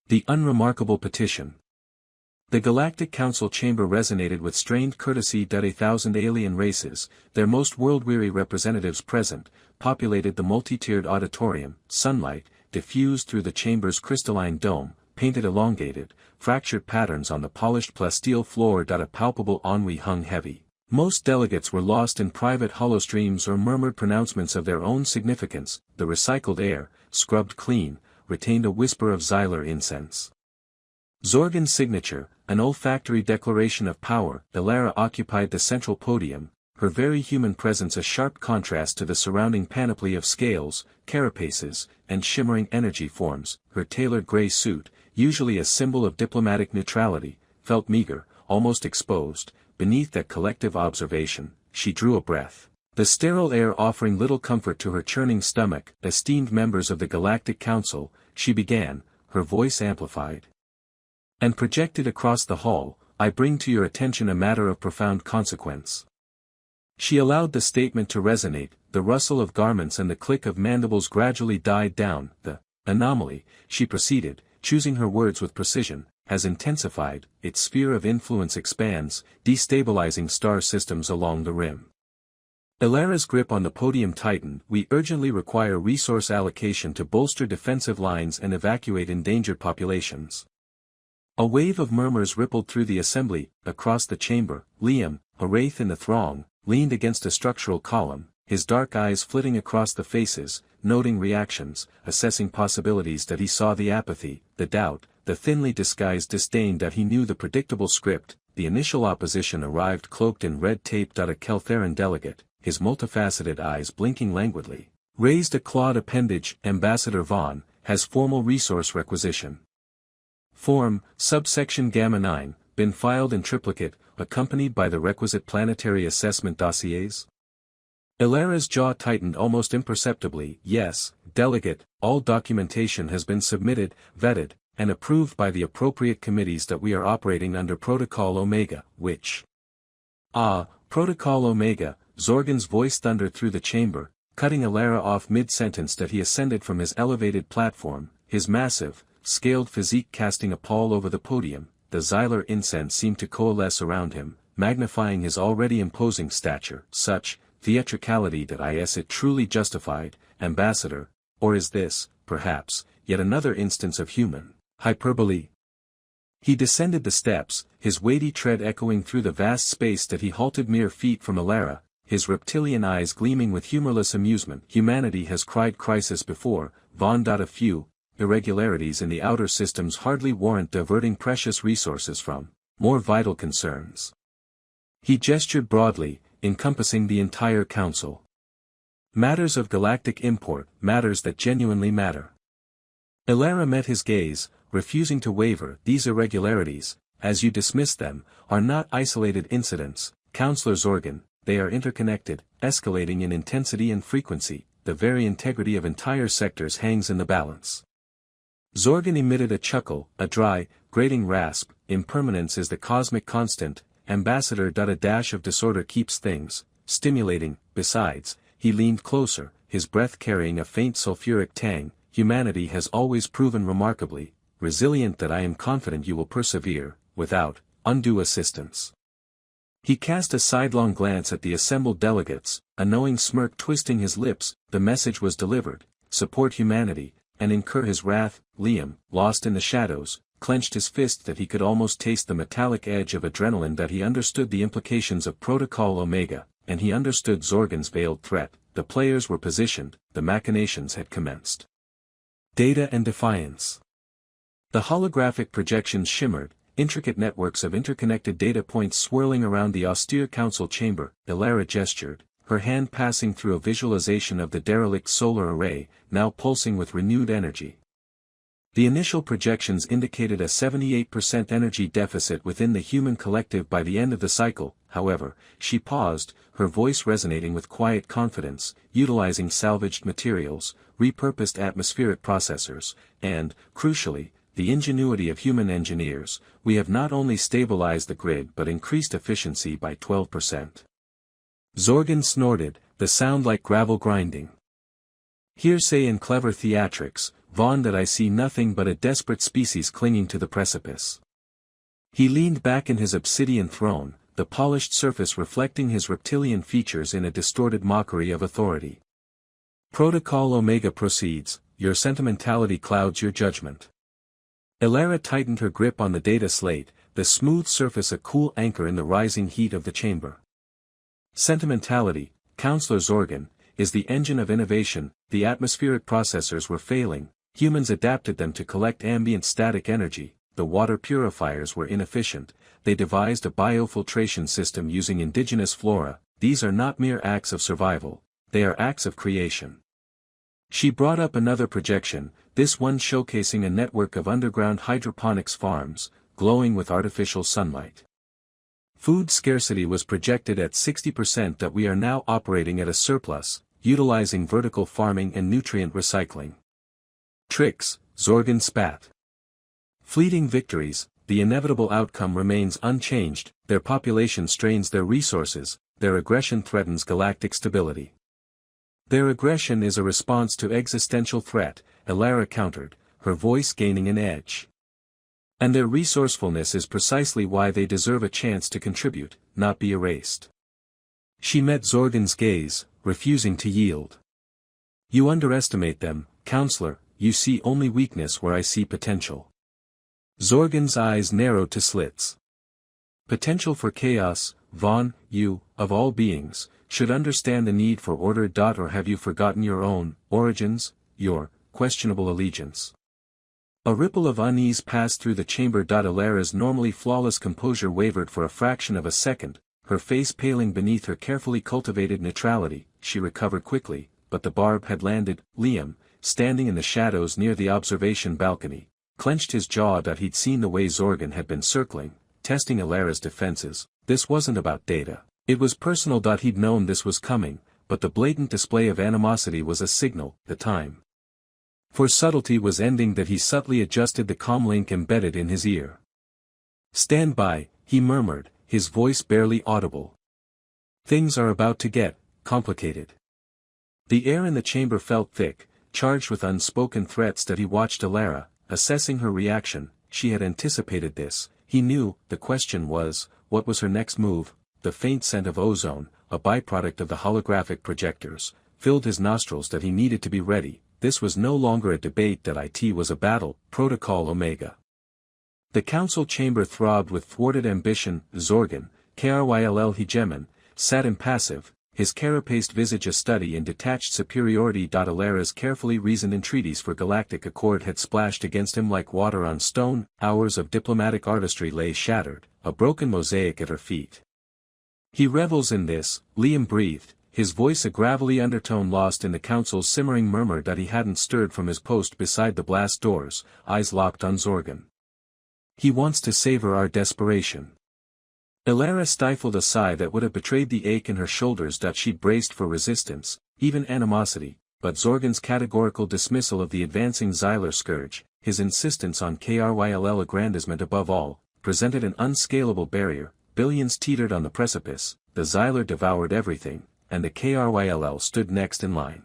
The unremarkable petition. The Galactic Council chamber resonated with strained courtesy. 1,000 alien races, their most world-weary representatives present, populated the multi-tiered auditorium. Sunlight, diffused through the chamber's crystalline dome, painted elongated, fractured patterns on the polished plasteel floor. A palpable ennui hung heavy. Most delegates were lost in private holostreams or murmured pronouncements of their own significance. The recycled air, scrubbed clean, retained a whisper of xylar incense. Zorgan's signature, an olfactory declaration of power. Elara occupied the central podium, her very human presence a sharp contrast to the surrounding panoply of scales, carapaces, and shimmering energy forms. Her tailored gray suit, usually a symbol of diplomatic neutrality, felt meager, almost exposed. Beneath that collective observation, she drew a breath. The sterile air offering little comfort to her churning stomach. Esteemed members of the Galactic Council, she began, her voice amplified and projected across the hall, I bring to your attention a matter of profound consequence. She allowed the statement to resonate, the rustle of garments and the click of mandibles gradually died down. The anomaly, she proceeded, choosing her words with precision, has intensified, its sphere of influence expands, destabilizing star systems along the rim. Elara's grip on the podium tightened. We urgently require resource allocation to bolster defensive lines and evacuate endangered populations. A wave of murmurs rippled through the assembly. Across the chamber, Liam, a wraith in the throng, leaned against a structural column, his dark eyes flitting across the faces, noting reactions, assessing possibilities. That he saw the apathy, the doubt, the thinly disguised disdain. That he knew the predictable script. The initial opposition arrived cloaked in red tape. A Keltheran delegate, his multifaceted eyes blinking languidly, raised a clawed appendage. Ambassador Vaughn, has formal resource requisition. Form, subsection Gamma 9, been filed in triplicate, accompanied by the requisite planetary assessment dossiers? Elara's jaw tightened almost imperceptibly. Yes, delegate, all documentation has been submitted, vetted, and approved by the appropriate committees. That we are operating under Protocol Omega, which... Protocol Omega, Zorgan's voice thundered through the chamber, cutting Elara off mid-sentence. That he ascended from his elevated platform, his massive, scaled physique casting a pall over the podium. The xylar incense seemed to coalesce around him, magnifying his already imposing stature. Such theatricality. That it truly justified, Ambassador, or is this, perhaps, yet another instance of human hyperbole? He descended the steps, his weighty tread echoing through the vast space. That he halted mere feet from Elara, his reptilian eyes gleaming with humorless amusement. Humanity has cried crisis before, Vaughn. A few irregularities in the outer systems hardly warrant diverting precious resources from more vital concerns. He gestured broadly, encompassing the entire council. Matters of galactic import, matters that genuinely matter. Elara met his gaze, refusing to waver. These irregularities, as you dismiss them, are not isolated incidents, Counselor Zorgan, they are interconnected, escalating in intensity and frequency. The very integrity of entire sectors hangs in the balance. Zorgan emitted a chuckle, a dry, grating rasp. Impermanence is the cosmic constant, Ambassador. A dash of disorder keeps things stimulating. Besides, he leaned closer, his breath carrying a faint sulfuric tang. Humanity has always proven remarkably resilient. That I am confident you will persevere, without undue assistance. He cast a sidelong glance at the assembled delegates, a knowing smirk twisting his lips. The message was delivered: support humanity, and incur his wrath. Liam, lost in the shadows, clenched his fist. That he could almost taste the metallic edge of adrenaline. That he understood the implications of Protocol Omega, and he understood Zorgan's veiled threat. The players were positioned, the machinations had commenced. Data and defiance. The holographic projections shimmered, intricate networks of interconnected data points swirling around the austere council chamber. Elara gestured, her hand passing through a visualization of the derelict solar array, now pulsing with renewed energy. The initial projections indicated a 78% energy deficit within the human collective by the end of the cycle. However, she paused, her voice resonating with quiet confidence, utilizing salvaged materials, repurposed atmospheric processors, and, crucially, the ingenuity of human engineers, we have not only stabilized the grid but increased efficiency by 12%. Zorgan snorted, the sound like gravel grinding. Hearsay and clever theatrics, Vaughn, that I see nothing but a desperate species clinging to the precipice. He leaned back in his obsidian throne, the polished surface reflecting his reptilian features in a distorted mockery of authority. Protocol Omega proceeds, your sentimentality clouds your judgment. Elara tightened her grip on the data slate, the smooth surface a cool anchor in the rising heat of the chamber. Sentimentality, Counselor Zorgan, is the engine of innovation. The atmospheric processors were failing, humans adapted them to collect ambient static energy, the water purifiers were inefficient, they devised a biofiltration system using indigenous flora. These are not mere acts of survival, they are acts of creation. She brought up another projection, this one showcasing a network of underground hydroponics farms, glowing with artificial sunlight. Food scarcity was projected at 60%, that we are now operating at a surplus, utilizing vertical farming and nutrient recycling. Tricks, Zorgan spat. Fleeting victories, the inevitable outcome remains unchanged, their population strains their resources, their aggression threatens galactic stability. Their aggression is a response to existential threat, Elara countered, her voice gaining an edge. And their resourcefulness is precisely why they deserve a chance to contribute, not be erased. She met Zorgan's gaze, refusing to yield. You underestimate them, Counselor, you see only weakness where I see potential. Zorgan's eyes narrowed to slits. Potential for chaos, Vaughn, you, of all beings, should understand the need for order. Or have you forgotten your own origins, your questionable allegiance? A ripple of unease passed through the chamber. Elara's normally flawless composure wavered for a fraction of a second, her face paling beneath her carefully cultivated neutrality. She recovered quickly, but the barb had landed. Liam, standing in the shadows near the observation balcony, clenched his jaw. He'd seen the way Zorgan had been circling, testing Elara's defenses. This wasn't about data, it was personal. He'd known this was coming, but the blatant display of animosity was a signal. The time for subtlety was ending. That he subtly adjusted the comlink embedded in his ear. Stand by, he murmured, his voice barely audible. Things are about to get complicated. The air in the chamber felt thick, charged with unspoken threats. He watched Elara, assessing her reaction. She had anticipated this, he knew. The question was, what was her next move? The faint scent of ozone, a byproduct of the holographic projectors, filled his nostrils. He needed to be ready. This was no longer a debate. It was a battle. Protocol Omega. The council chamber throbbed with thwarted ambition. Zorgan, Kryll hegemon, sat impassive, his carapaced visage a study in detached superiority. Elara's carefully reasoned entreaties for galactic accord had splashed against him like water on stone. Hours of diplomatic artistry lay shattered, a broken mosaic at her feet. He revels in this, Liam breathed, his voice a gravelly undertone lost in the council's simmering murmur. He hadn't stirred from his post beside the blast doors, eyes locked on Zorgan. He wants to savor our desperation. Elara stifled a sigh that would have betrayed the ache in her shoulders. She'd braced for resistance, even animosity, but Zorgan's categorical dismissal of the advancing Xylar scourge, his insistence on Kryll aggrandizement above all, presented an unscalable barrier. Billions teetered on the precipice, the Xylar devoured everything, and the Kryll stood next in line.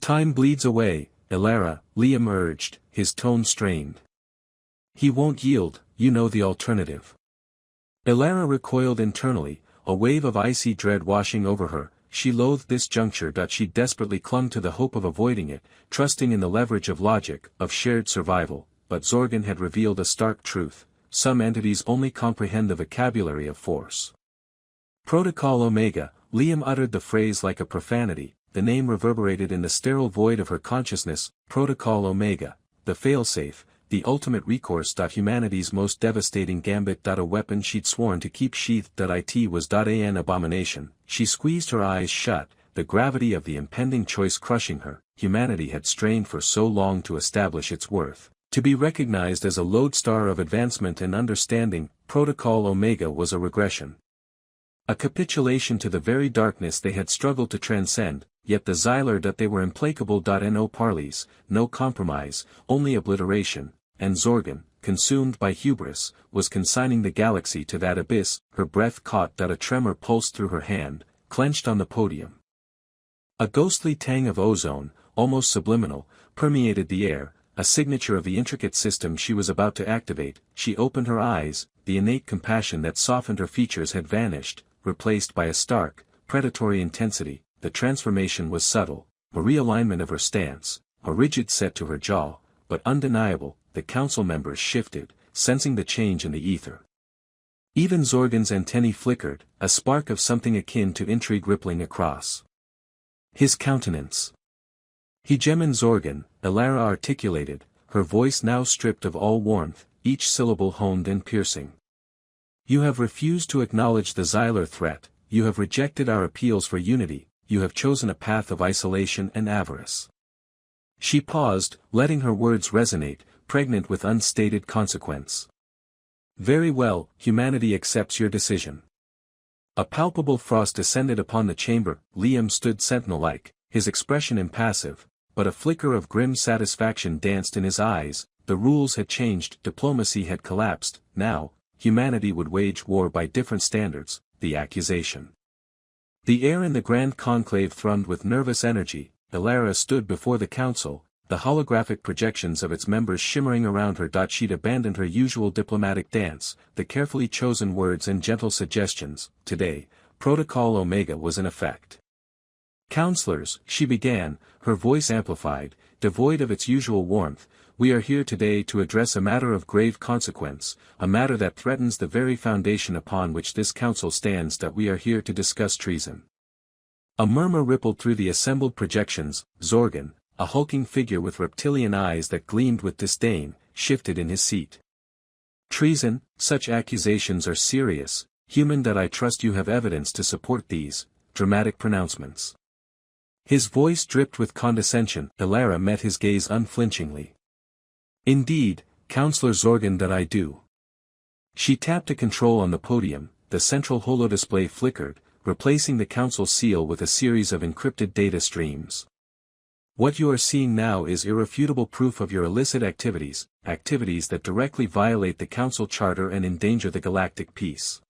Time bleeds away, Elara, Liam urged, his tone strained. He won't yield, you know the alternative. Elara recoiled internally, a wave of icy dread washing over her. She loathed this juncture. She desperately clung to the hope of avoiding it, trusting in the leverage of logic, of shared survival, but Zorgan had revealed a stark truth. Some entities only comprehend the vocabulary of force. Protocol Omega, Liam uttered the phrase like a profanity, the name reverberated in the sterile void of her consciousness. Protocol Omega, the failsafe, the ultimate recourse. Humanity's most devastating gambit. A weapon she'd sworn to keep sheathed. It was an abomination. She squeezed her eyes shut, the gravity of the impending choice crushing her. Humanity had strained for so long to establish its worth, to be recognized as a lodestar of advancement and understanding. Protocol Omega was a regression. A capitulation to the very darkness they had struggled to transcend, yet the Xylar. They were implacable. No parleys, no compromise, only obliteration, and Zorgan, consumed by hubris, was consigning the galaxy to that abyss. Her breath caught. A tremor pulsed through her hand, clenched on the podium. A ghostly tang of ozone, almost subliminal, permeated the air, a signature of the intricate system she was about to activate. She opened her eyes, the innate compassion that softened her features had vanished, replaced by a stark, predatory intensity. The transformation was subtle, a realignment of her stance, a rigid set to her jaw, but undeniable. The council members shifted, sensing the change in the ether. Even Zorgan's antennae flickered, a spark of something akin to intrigue rippling across his countenance. Hegemon Zorgan, Elara articulated, her voice now stripped of all warmth, each syllable honed and piercing. You have refused to acknowledge the Xylar threat, you have rejected our appeals for unity, you have chosen a path of isolation and avarice. She paused, letting her words resonate, pregnant with unstated consequence. Very well, humanity accepts your decision. A palpable frost descended upon the chamber. Liam stood sentinel-like, his expression impassive, but a flicker of grim satisfaction danced in his eyes. The rules had changed, diplomacy had collapsed. Now, humanity would wage war by different standards. The accusation. The air in the Grand Conclave thrummed with nervous energy. Elara stood before the council, the holographic projections of its members shimmering around her. She'd abandoned her usual diplomatic dance, the carefully chosen words and gentle suggestions. Today, Protocol Omega was in effect. Counselors, she began, her voice amplified, devoid of its usual warmth, we are here today to address a matter of grave consequence, a matter that threatens the very foundation upon which this council stands. That we are here to discuss treason. A murmur rippled through the assembled projections. Zorgan, a hulking figure with reptilian eyes that gleamed with disdain, shifted in his seat. Treason, such accusations are serious. Human, that I trust you have evidence to support these dramatic pronouncements. His voice dripped with condescension. Elara met his gaze unflinchingly. Indeed, Counselor Zorgan, that I do. She tapped a control on the podium. The central holodisplay flickered, replacing the council's seal with a series of encrypted data streams. What you are seeing now is irrefutable proof of your illicit activities, activities that directly violate the council charter and endanger the galactic peace.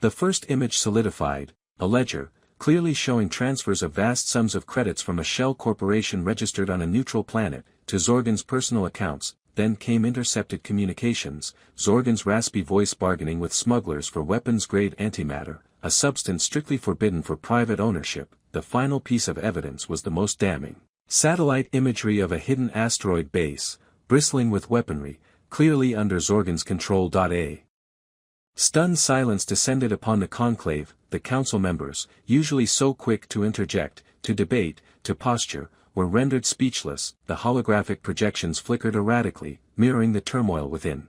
The first image solidified, a ledger, clearly showing transfers of vast sums of credits from a shell corporation registered on a neutral planet, to Zorgan's personal accounts. Then came intercepted communications, Zorgan's raspy voice bargaining with smugglers for weapons-grade antimatter, a substance strictly forbidden for private ownership. The final piece of evidence was the most damning. Satellite imagery of a hidden asteroid base, bristling with weaponry, clearly under Zorgan's control. A stunned silence descended upon the conclave. The council members, usually so quick to interject, to debate, to posture, were rendered speechless. The holographic projections flickered erratically, mirroring the turmoil within.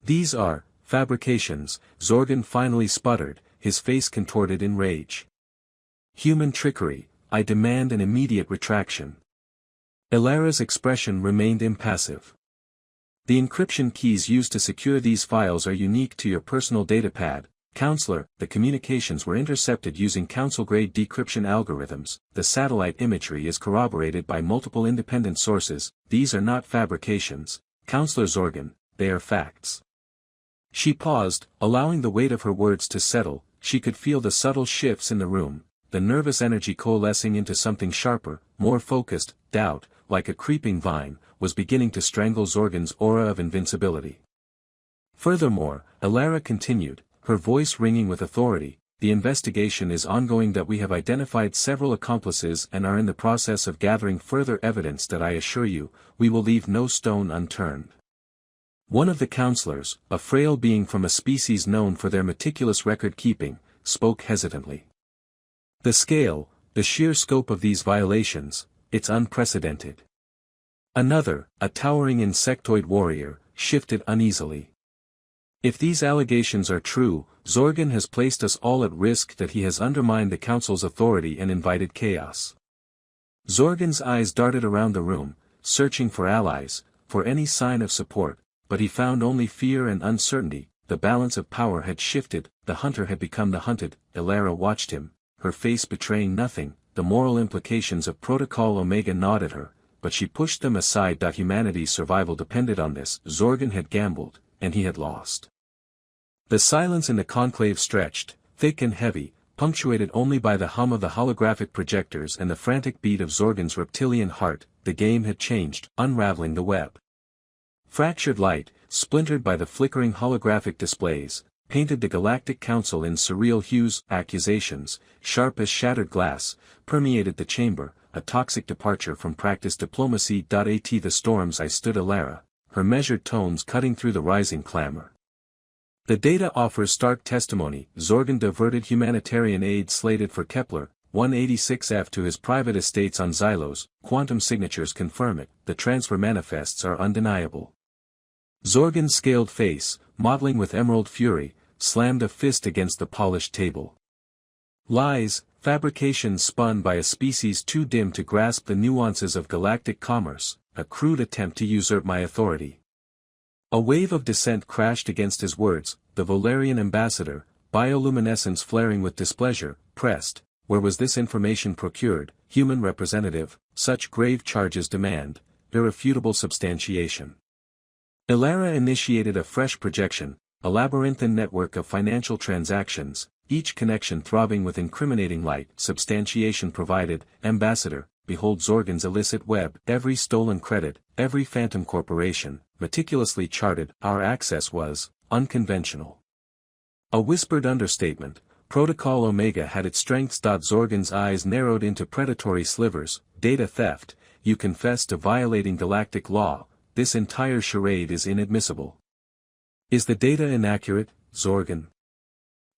These are fabrications, Zorgan finally sputtered, his face contorted in rage. Human trickery, I demand an immediate retraction. Elara's expression remained impassive. The encryption keys used to secure these files are unique to your personal datapad. Counselor, the communications were intercepted using council-grade decryption algorithms. The satellite imagery is corroborated by multiple independent sources. These are not fabrications, Counselor Zorgan, they are facts. She paused, allowing the weight of her words to settle. She could feel the subtle shifts in the room, the nervous energy coalescing into something sharper, more focused. Doubt, like a creeping vine, was beginning to strangle Zorgan's aura of invincibility. Furthermore, Elara continued, her voice ringing with authority, the investigation is ongoing. That we have identified several accomplices and are in the process of gathering further evidence. That I assure you, we will leave no stone unturned. One of the counselors, a frail being from a species known for their meticulous record-keeping, spoke hesitantly. The scale, the sheer scope of these violations, it's unprecedented. Another, a towering insectoid warrior, shifted uneasily. If these allegations are true, Zorgan has placed us all at risk. That he has undermined the council's authority and invited chaos. Zorgan's eyes darted around the room, searching for allies, for any sign of support, but he found only fear and uncertainty. The balance of power had shifted, the hunter had become the hunted. Elara watched him, her face betraying nothing. The moral implications of Protocol Omega gnawed at her, but she pushed them aside. Humanity's survival depended on this. Zorgan had gambled, and he had lost. The silence in the conclave stretched, thick and heavy, punctuated only by the hum of the holographic projectors and the frantic beat of Zorgan's reptilian heart. the game had changed, unraveling the web. Fractured light, splintered by the flickering holographic displays, painted the Galactic Council in surreal hues. Accusations, sharp as shattered glass, permeated the chamber, a toxic departure from practiced diplomacy. At the storms I stood Alara, her measured tones cutting through the rising clamor. The data offers stark testimony. Zorgan diverted humanitarian aid slated for Kepler 186F to his private estates on Xylos. Quantum signatures confirm it. The transfer manifests are undeniable. Zorgan's scaled face, modeling with emerald fury, slammed a fist against the polished table. Lies, fabrications spun by a species too dim to grasp the nuances of galactic commerce, a crude attempt to usurp my authority. A wave of dissent crashed against his words. The Volarian ambassador, bioluminescence flaring with displeasure, pressed, "Where was this information procured, human representative? Such grave charges demand irrefutable substantiation." Alara initiated a fresh projection, a labyrinthine network of financial transactions, each connection throbbing with incriminating light. Substantiation provided. Ambassador, behold Zorgan's illicit web. Every stolen credit, every phantom corporation, meticulously charted. Our access was unconventional. A whispered understatement. Protocol Omega had its strengths. Zorgan's eyes narrowed into predatory slivers. Data theft, you confess to violating galactic law. This entire charade is inadmissible. Is the data inaccurate, Zorgan?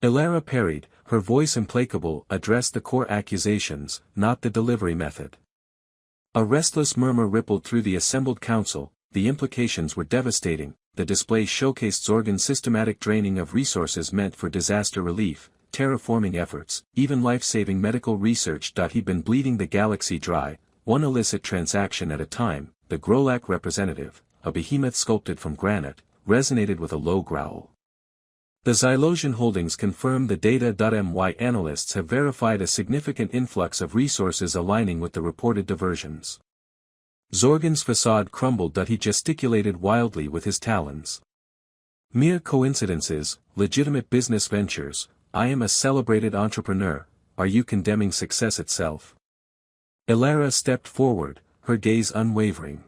Alara parried, her voice implacable. Address the core accusations, not the delivery method. A restless murmur rippled through the assembled council. The implications were devastating. The display showcased Zorgan's systematic draining of resources meant for disaster relief, terraforming efforts, even life-saving medical research. He'd been bleeding the galaxy dry, one illicit transaction at a time. The Grolak representative, a behemoth sculpted from granite, resonated with a low growl. The Xylosian holdings confirm the data. My analysts have verified a significant influx of resources aligning with the reported diversions. Zorgan's facade crumbled. He gesticulated wildly with his talons. Mere coincidences, legitimate business ventures. I am a celebrated entrepreneur. Are you condemning success itself? Alara stepped forward, her gaze unwavering.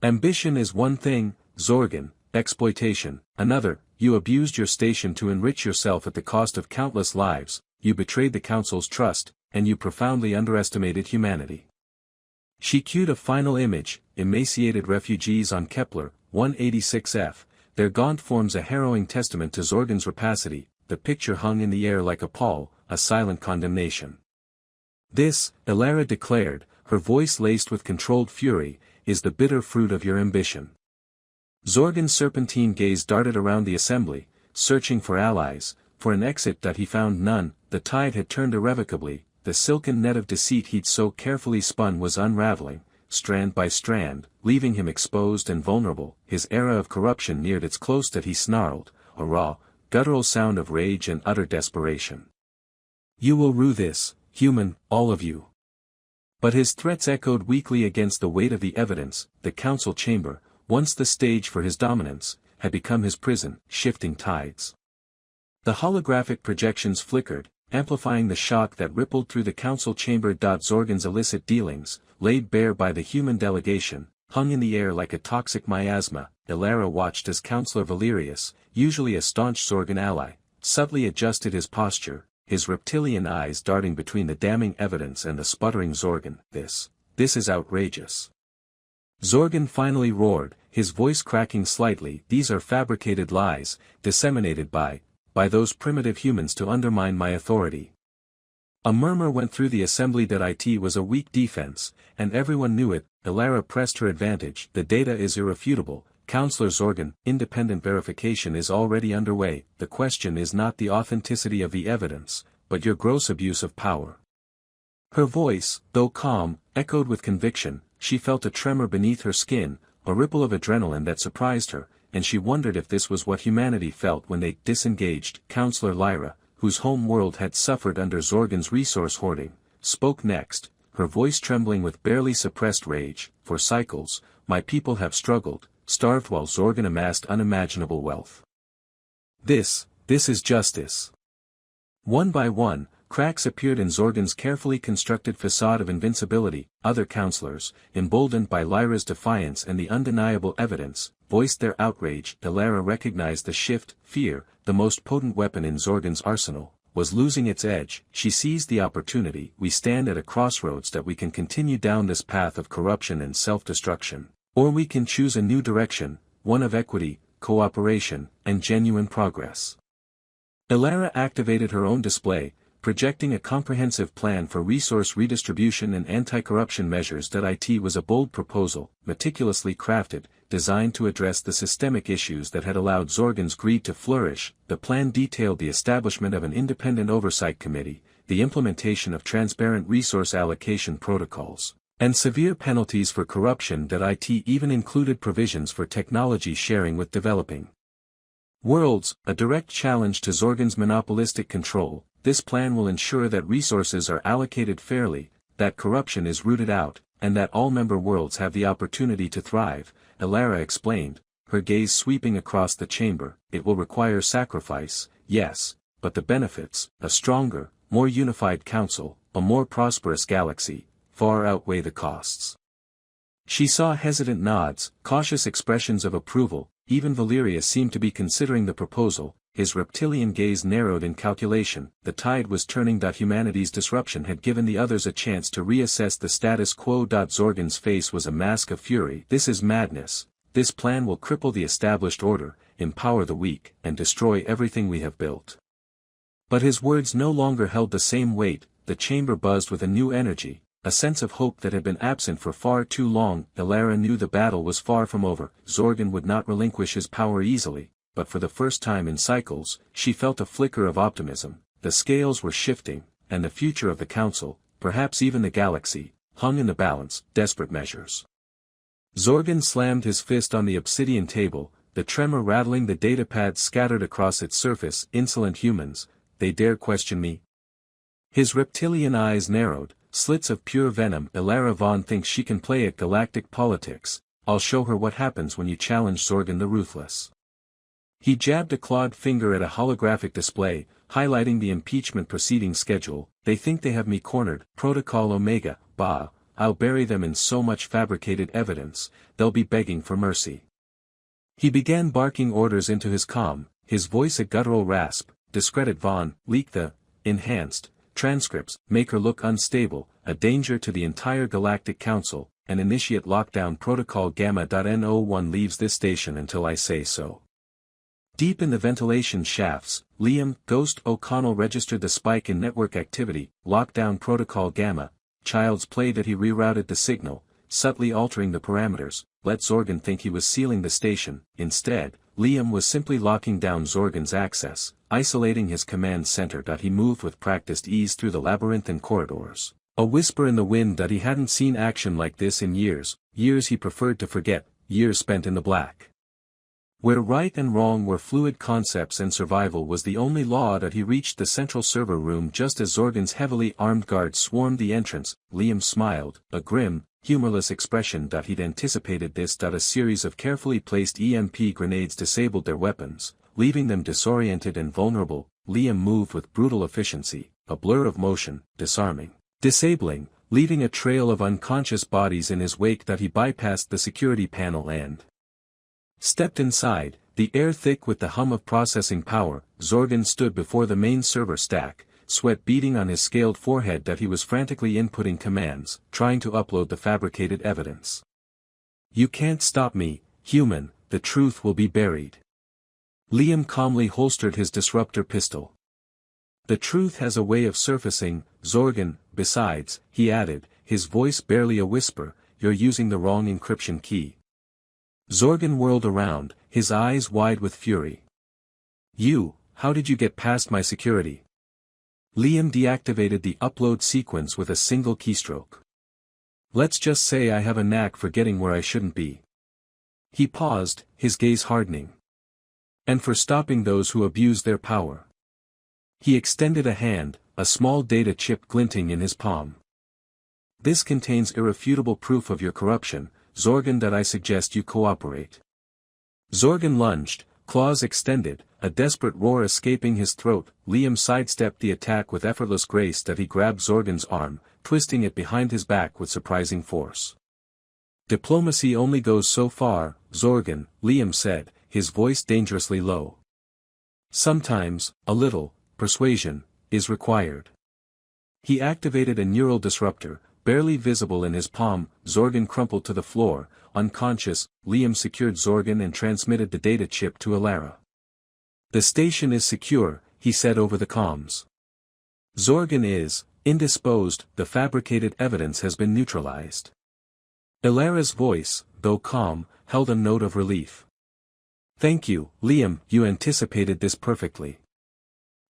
Ambition is one thing, Zorgan, exploitation, another. You abused your station to enrich yourself at the cost of countless lives, you betrayed the Council's trust, and you profoundly underestimated humanity. She cued a final image. Emaciated refugees on Kepler 186F, their gaunt forms a harrowing testament to Zorgan's rapacity. The picture hung in the air like a pall, a silent condemnation. This, Alara declared, her voice laced with controlled fury, is the bitter fruit of your ambition. Zorgan's serpentine gaze darted around the assembly, searching for allies, for an exit. He found none. The tide had turned irrevocably. The silken net of deceit he'd so carefully spun was unraveling, strand by strand, leaving him exposed and vulnerable. His era of corruption neared its close. He snarled, a raw, guttural sound of rage and utter desperation. You will rue this, human, all of you. But his threats echoed weakly against the weight of the evidence. The council chamber, once the stage for his dominance, had become his prison. Shifting tides. The holographic projections flickered, amplifying the shock that rippled through the council chamber. Zorgan's illicit dealings, laid bare by the human delegation, hung in the air like a toxic miasma. Alara watched as Councillor Valerius, usually a staunch Zorgan ally, subtly adjusted his posture, his reptilian eyes darting between the damning evidence and the sputtering Zorgan. This is outrageous. Zorgan finally roared, his voice cracking slightly. These are fabricated lies, disseminated by those primitive humans to undermine my authority. A murmur went through the assembly that it was a weak defense, and everyone knew it. Alara pressed her advantage. The data is irrefutable, Councillor Zorgan. Independent verification is already underway. The question is not the authenticity of the evidence, but your gross abuse of power. Her voice, though calm, echoed with conviction. She felt a tremor beneath her skin, a ripple of adrenaline that surprised her, and she wondered if this was what humanity felt when they disengaged. Councillor Lyra, whose home world had suffered under Zorgan's resource hoarding, spoke next, her voice trembling with barely suppressed rage. For cycles, my people have struggled, starved while Zorgan amassed unimaginable wealth. This is justice. One by one, Cracks appeared in Zorgan's carefully constructed facade of invincibility. Other counselors, emboldened by Lyra's defiance and the undeniable evidence, voiced their outrage. Elara recognized the shift. Fear, the most potent weapon in Zorgan's arsenal, was losing its edge. She seized the opportunity. We stand at a crossroads that we can continue down this path of corruption and self-destruction, or we can choose a new direction, one of equity, cooperation, and genuine progress. Elara activated her own display, projecting a comprehensive plan for resource redistribution and anti-corruption measures. It was a bold proposal, meticulously crafted, designed to address the systemic issues that had allowed Zorgan's greed to flourish. The plan detailed the establishment of an independent oversight committee, the implementation of transparent resource allocation protocols, and severe penalties for corruption. It even included provisions for technology sharing with developing worlds, a direct challenge to Zorgan's monopolistic control. This plan will ensure that resources are allocated fairly, that corruption is rooted out, and that all member worlds have the opportunity to thrive, Elara explained, her gaze sweeping across the chamber. It will require sacrifice, yes, but the benefits, a stronger, more unified council, a more prosperous galaxy, far outweigh the costs. She saw hesitant nods, cautious expressions of approval. Even Valerius seemed to be considering the proposal. His reptilian gaze narrowed in calculation. The tide was turning. Humanity's disruption had given the others a chance to reassess the status quo. Zorgan's face was a mask of fury. This is madness. This plan will cripple the established order, empower the weak, and destroy everything we have built. But his words no longer held the same weight. The chamber buzzed with a new energy, a sense of hope that had been absent for far too long. Elara knew the battle was far from over. Zorgan would not relinquish his power easily. But for the first time in cycles, she felt a flicker of optimism. The scales were shifting, and the future of the council, perhaps even the galaxy, hung in the balance. Desperate measures. Zorgan slammed his fist on the obsidian table, the tremor rattling the datapads scattered across its surface. Insolent humans, they dare question me? His reptilian eyes narrowed, slits of pure venom. Elara Vaughn thinks she can play at galactic politics. I'll show her what happens when you challenge Zorgan the Ruthless. He jabbed a clawed finger at a holographic display, highlighting the impeachment proceeding schedule. They think they have me cornered. Protocol Omega. Bah, I'll bury them in so much fabricated evidence, they'll be begging for mercy. He began barking orders into his comm, his voice a guttural rasp. Discredit Vaughn, leak the enhanced transcripts, make her look unstable, a danger to the entire Galactic Council, and initiate lockdown protocol Gamma.N01 leaves this station until I say so. Deep in the ventilation shafts, Liam, Ghost O'Connell registered the spike in network activity. Lockdown protocol Gamma. Child's play. That he rerouted the signal, subtly altering the parameters, let Zorgan think he was sealing the station. Instead, Liam was simply locking down Zorgan's access, isolating his command center. He moved with practiced ease through the labyrinthine corridors, a whisper in the wind that he hadn't seen action like this in years he preferred to forget, years spent in the black. Where right and wrong were fluid concepts and survival was the only law. He reached the central server room just as Zorgan's heavily armed guards swarmed the entrance. Liam smiled, a grim, humorless expression. He'd anticipated this. A series of carefully placed EMP grenades disabled their weapons, leaving them disoriented and vulnerable. Liam moved with brutal efficiency, a blur of motion, disarming, disabling, leaving a trail of unconscious bodies in his wake. He bypassed the security panel and stepped inside, the air thick with the hum of processing power. Zorgan stood before the main server stack, sweat beading on his scaled forehead. He was frantically inputting commands, trying to upload the fabricated evidence. You can't stop me, human, the truth will be buried. Liam calmly holstered his disruptor pistol. The truth has a way of surfacing, Zorgan. Besides, he added, his voice barely a whisper, you're using the wrong encryption key. Zorgan whirled around, his eyes wide with fury. How did you get past my security? Liam deactivated the upload sequence with a single keystroke. Let's just say I have a knack for getting where I shouldn't be. He paused, his gaze hardening. And for stopping those who abuse their power. He extended a hand, a small data chip glinting in his palm. This contains irrefutable proof of your corruption, Zorgan. I suggest you cooperate. Zorgan lunged, Claws extended, a desperate roar escaping his throat, Liam sidestepped the attack with effortless grace that he grabbed Zorgan's arm, twisting it behind his back with surprising force. Diplomacy only goes so far, Zorgan, Liam said, his voice dangerously low. Sometimes, a little persuasion is required. He activated a neural disruptor, barely visible in his palm. Zorgan crumpled to the floor, unconscious. Liam secured Zorgan and transmitted the data chip to Alara. "The station is secure," he said over the comms. "Zorgan is indisposed, the fabricated evidence has been neutralized." Alara's voice, though calm, held a note of relief. "Thank you, Liam, you anticipated this perfectly."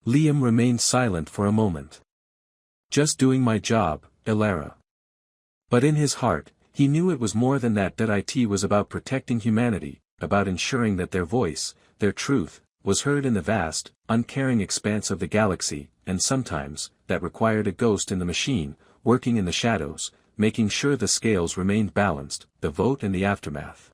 Liam remained silent for a moment. "Just doing my job, Alara." But in his heart, he knew it was more than that. That IT was about protecting humanity, about ensuring that their voice, their truth, was heard in the vast, uncaring expanse of the galaxy, and sometimes, that required a ghost in the machine, working in the shadows, making sure the scales remained balanced, the vote and the aftermath.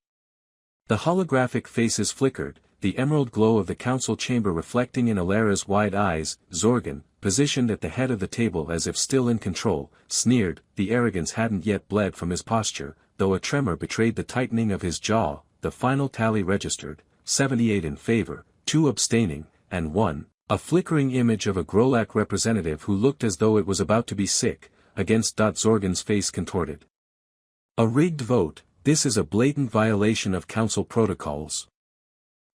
The holographic faces flickered, the emerald glow of the council chamber reflecting in Alara's wide eyes. Zorgan, positioned at the head of the table as if still in control, sneered. The arrogance hadn't yet bled from his posture, though a tremor betrayed the tightening of his jaw. The final tally registered, 78 in favor, 2 abstaining, and 1, a flickering image of a Grolak representative who looked as though it was about to be sick, against. Zorgan's face contorted. "A rigged vote, this is a blatant violation of council protocols."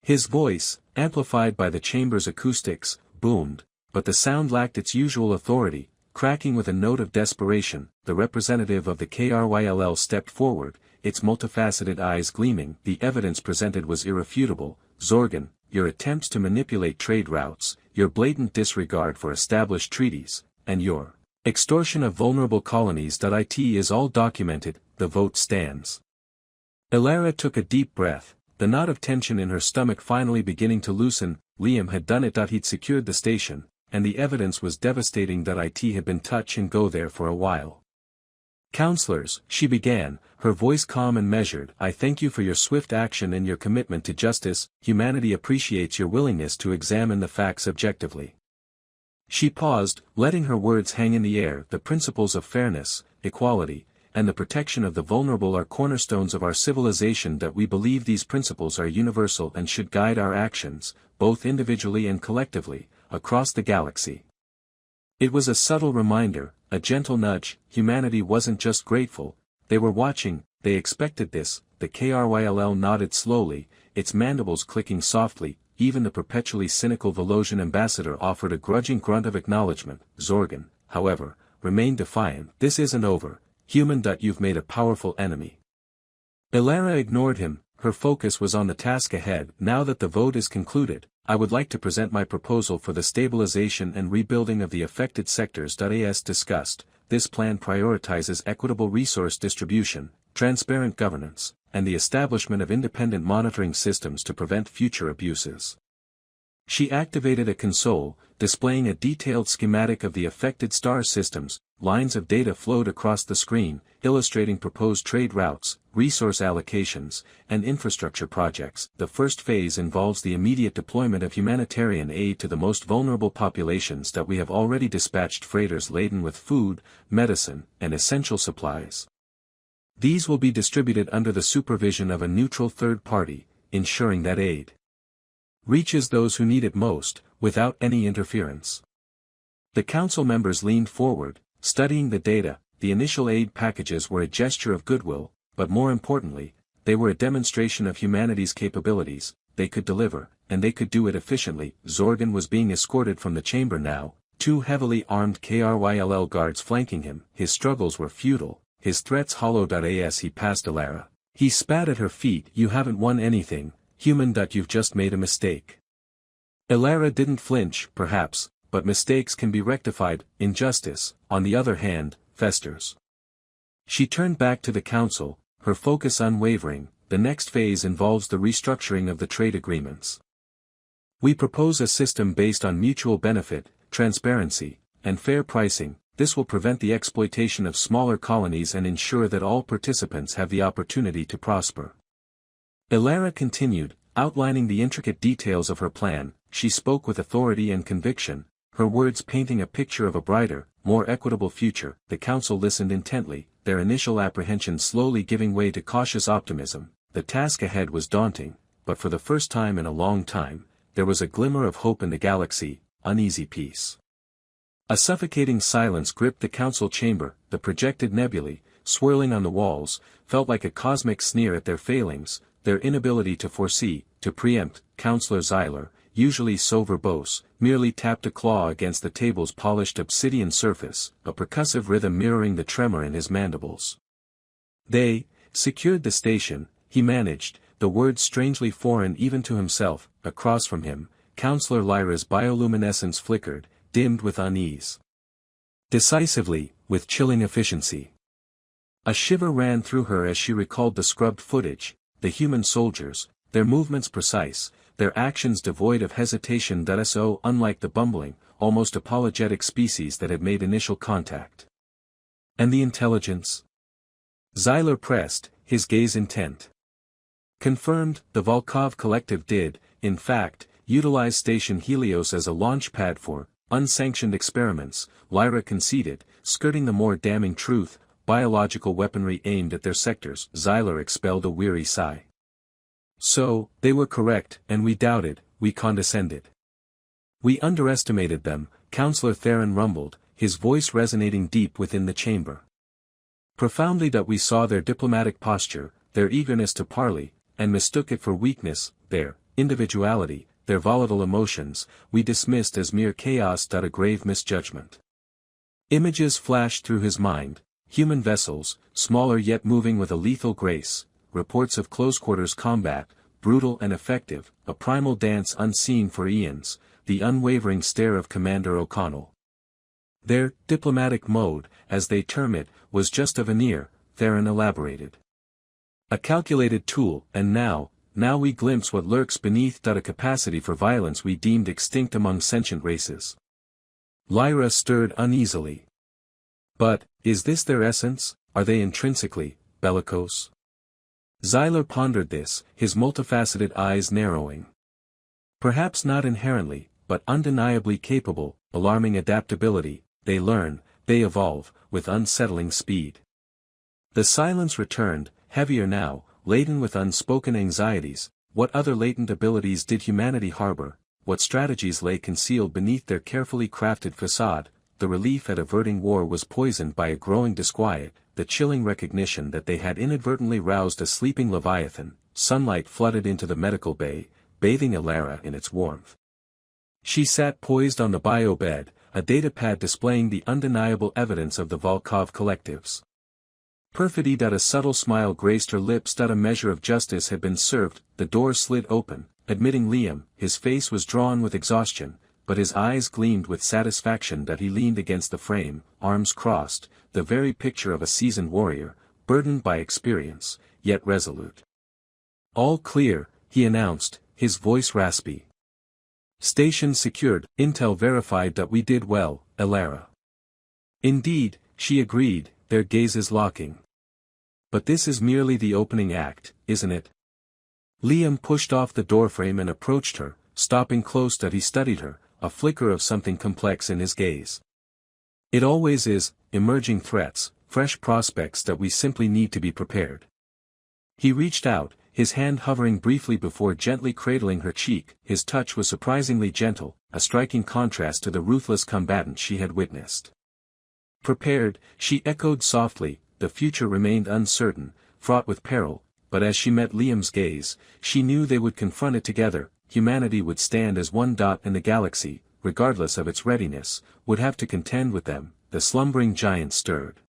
His voice, amplified by the chamber's acoustics, boomed, but the sound lacked its usual authority, cracking with a note of desperation. The representative of the KRYLL stepped forward, its multifaceted eyes gleaming. "The evidence presented was irrefutable, Zorgan, your attempts to manipulate trade routes, your blatant disregard for established treaties, and your extortion of vulnerable colonies. It is all documented, the vote stands." Alara took a deep breath, the knot of tension in her stomach finally beginning to loosen. Liam had done it. He'd secured the station, and the evidence was devastating. It had been touch and go there for a while. "Counselors," she began, her voice calm and measured, "I thank you for your swift action and your commitment to justice. Humanity appreciates your willingness to examine the facts objectively." She paused, letting her words hang in the air. "The principles of fairness, equality, and the protection of the vulnerable are cornerstones of our civilization. That we believe these principles are universal and should guide our actions, both individually and collectively, across the galaxy." It was a subtle reminder, a gentle nudge. Humanity wasn't just grateful, they were watching, they expected this. The KRYLL nodded slowly, its mandibles clicking softly. Even the perpetually cynical Velosian ambassador offered a grudging grunt of acknowledgement. Zorgan, however, remained defiant. "This isn't over, human. You've made a powerful enemy." Alara ignored him, her focus was on the task ahead. "Now that the vote is concluded, I would like to present my proposal for the stabilization and rebuilding of the affected sectors. As discussed, this plan prioritizes equitable resource distribution, transparent governance, and the establishment of independent monitoring systems to prevent future abuses." She activated a console, displaying a detailed schematic of the affected star systems. Lines of data flowed across the screen, illustrating proposed trade routes, resource allocations, and infrastructure projects. "The first phase involves the immediate deployment of humanitarian aid to the most vulnerable populations. We have already dispatched freighters laden with food, medicine, and essential supplies. These will be distributed under the supervision of a neutral third party, ensuring that aid reaches those who need it most, without any interference." The council members leaned forward, studying the data. The initial aid packages were a gesture of goodwill, but more importantly, they were a demonstration of humanity's capabilities. They could deliver, and they could do it efficiently. Zorgan was being escorted from the chamber now, 2 heavily armed KRYLL guards flanking him. His struggles were futile, his threats hollow. As he passed Alara, he spat at her feet. "You haven't won anything, human. You've just made a mistake." Alara didn't flinch, perhaps, but mistakes can be rectified. Injustice, on the other hand, festers. She turned back to the council, her focus unwavering. "The next phase involves the restructuring of the trade agreements. We propose a system based on mutual benefit, transparency, and fair pricing. This will prevent the exploitation of smaller colonies and ensure that all participants have the opportunity to prosper." Alara continued, Outlining the intricate details of her plan, she spoke with authority and conviction, her words painting a picture of a brighter, more equitable future. The council listened intently, their initial apprehensions slowly giving way to cautious optimism. The task ahead was daunting, but for the first time in a long time, there was a glimmer of hope in the galaxy, uneasy peace. A suffocating silence gripped the council chamber. The projected nebulae, swirling on the walls, felt like a cosmic sneer at their failings, their inability to foresee, to preempt. Councillor Xyler, usually so verbose, merely tapped a claw against the table's polished obsidian surface, a percussive rhythm mirroring the tremor in his mandibles. They secured the station, he managed, the words strangely foreign even to himself. Across from him, Councillor Lyra's bioluminescence flickered, dimmed with unease. Decisively, with chilling efficiency. A shiver ran through her as she recalled the scrubbed footage, the human soldiers, their movements precise, their actions devoid of hesitation, that so unlike the bumbling, almost apologetic species that had made initial contact. And the intelligence? Xyler pressed, his gaze intent. Confirmed, the Volkov Collective did, in fact, utilize Station Helios as a launch pad for unsanctioned experiments. Lyra conceded, skirting the more damning truth, biological weaponry aimed at their sectors. Xyler expelled a weary sigh. So, they were correct, and we doubted, we condescended. We underestimated them, Councillor Theron rumbled, his voice resonating deep within the chamber. Profoundly that we saw their diplomatic posture, their eagerness to parley, and mistook it for weakness, their individuality, their volatile emotions, we dismissed as mere chaos. A grave misjudgment. Images flashed through his mind, human vessels, smaller yet moving with a lethal grace, reports of close-quarters combat, brutal and effective, a primal dance unseen for eons, the unwavering stare of Commander O'Connell. Their diplomatic mode, as they term it, was just a veneer, Theron elaborated. A calculated tool, and now we glimpse what lurks beneath. A capacity for violence we deemed extinct among sentient races. Lyra stirred uneasily. But, is this their essence? Are they intrinsically bellicose? Xyler pondered this, his multifaceted eyes narrowing. Perhaps not inherently, but undeniably capable. Alarming adaptability, they learn, they evolve, with unsettling speed. The silence returned, heavier now, laden with unspoken anxieties. What other latent abilities did humanity harbor? What strategies lay concealed beneath their carefully crafted facade? The relief at averting war was poisoned by a growing disquiet, the chilling recognition that they had inadvertently roused a sleeping leviathan. Sunlight flooded into the medical bay, bathing Alara in its warmth. She sat poised on the bio-bed, a datapad displaying the undeniable evidence of the Volkov collectives. Perfidy. A subtle smile graced her lips. A measure of justice had been served. The door slid open, admitting Liam. His face was drawn with exhaustion, but his eyes gleamed with satisfaction. He leaned against the frame, arms crossed, the very picture of a seasoned warrior, burdened by experience, yet resolute. All clear, he announced, his voice raspy. Station secured, intel verified. We did well, Alara. Indeed, she agreed, their gazes locking. But this is merely the opening act, isn't it? Liam pushed off the doorframe and approached her, stopping close. He studied her, a flicker of something complex in his gaze. It always is, emerging threats, fresh prospects. We simply need to be prepared. He reached out, his hand hovering briefly before gently cradling her cheek. His touch was surprisingly gentle, a striking contrast to the ruthless combatant she had witnessed. Prepared, she echoed softly. The future remained uncertain, fraught with peril, but as she met Liam's gaze, she knew they would confront it together. Humanity would stand as one dot in the galaxy, regardless of its readiness, would have to contend with them. The slumbering giant stirred.